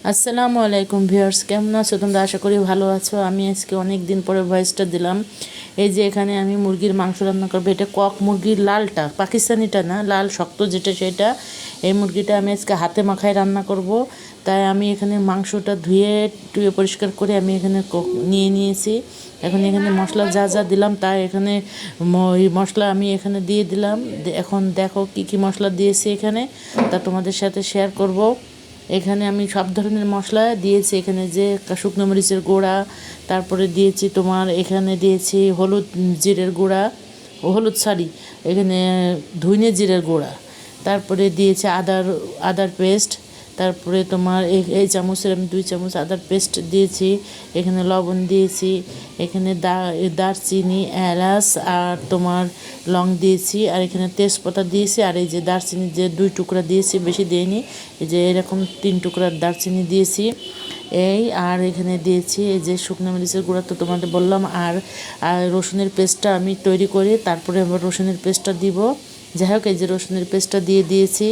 আসসালামু আলাইকুম ভিউয়ার্স, কেমন আছো তোমরা? আশা করি ভালো আছো। আমি আজকে অনেক দিন পরে ভয়েসটা দিলাম। এই যে এখানে আমি মুরগির মাংস রান্না করবো। এটা কক মুরগির লালটা, পাকিস্তানিটা না, লাল শক্ত যেটা সেটা। এই মুরগিটা আমি আজকে হাতে মাখায় রান্না করব। তাই আমি এখানে মাংসটা ধুয়ে টুয়ে পরিষ্কার করে আমি এখানে নিয়ে নিয়েছি। এখন এখানে মশলা যা যা দিলাম তাই এখানে এই মশলা আমি এখানে দিয়ে দিলাম। এখন দেখো কি কি মশলা দিয়েছি এখানে, তা তোমাদের সাথে শেয়ার করব। এখানে আমি সব ধরনের মশলা দিয়েছি। এখানে যে শুকনো মরিচের গুঁড়া, তারপরে দিয়েছি তোমার, এখানে দিয়েছি হলুদ জিরের গুঁড়া, হলুদ সরি, এখানে ধুইনে জিরের গুঁড়া, তারপরে দিয়েছি আদার পেস্ট, তারপরে তোমার এই চামচের আমি 2 চামচ আদার পেস্ট দিয়েছি। এখানে লবণ দিয়েছি, এখানে দারচিনি, এলাচ আর তোমার লং দিয়েছি, আর এখানে তেজপাতা দিয়েছি, আর এই যে দারচিনি যে 2 টুকরা দিয়েছি, বেশি দিইনি, এই যে এরকম 3 টুকরার দারচিনি দিয়েছি। আর এখানে দিয়েছি এই যে শুকনো মরিচের গুঁড়া তো তোমাদের বললাম, আর রসুনের পেস্টটা আমি তৈরি করি, তারপরে আবার রসুনের পেস্টটা দিব। যাই হোক, এই যে রসুনের পেস্টটা দিয়ে দিয়েছি।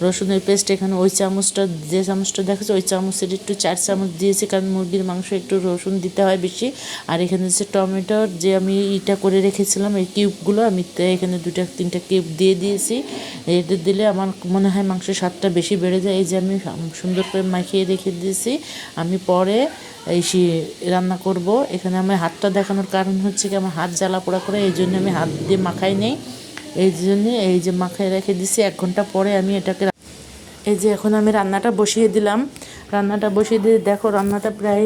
রসুনের পেস্ট এখানে ওই চামচটা, যে চামচটা দেখেছো ওই চামচের একটু 4 চামচ দিয়েছি, কারণ মুরগির মাংস একটু রসুন দিতে হয় বেশি। আর এখানে হচ্ছে টমেটোর যে আমি ইটা করে রেখেছিলাম এই কিউবগুলো, আমি এখানে 2-3টা কিউব দিয়ে দিয়েছি। এটা দিলে আমার মনে হয় মাংসের স্বাদটা বেশি বেড়ে যায়। এই যে আমি সুন্দর করে মাখিয়ে রেখে দিয়েছি। আমি পরে রান্না করব। এখানে আমার হাতটা দেখানোর কারণ হচ্ছে কি, আমার হাত জ্বালা পোড়া করে, এই জন্য আমি হাত দিয়ে মাখাই নেই। এই জন্যে এই যে মাখায় রেখে দিছি। 1 ঘন্টা পরে আমি এটাকে, এই যে এখন আমি রান্নাটা বসিয়ে দিলাম। রান্নাটা বসিয়ে দিয়ে দেখো রান্নাটা প্রায়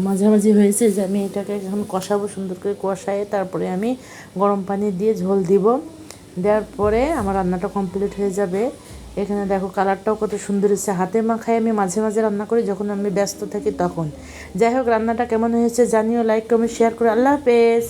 মাঝামাঝি হয়েছে। যে আমি এটাকে এখন কষাবো, সুন্দর করে কষায় তারপরে আমি গরম পানি দিয়ে ঝোল দিব। দেওয়ার পরে আমার রান্নাটা কমপ্লিট হয়ে যাবে। এখানে দেখো কালারটাও কত সুন্দর হয়েছে। হাতে মাখায় আমি মাঝে মাঝে রান্না করি যখন আমি ব্যস্ত থাকি তখন। যাই হোক, রান্নাটা কেমন হয়েছে জানিও, লাইক কমেন্ট শেয়ার করে। আল্লাহ হাফেজ।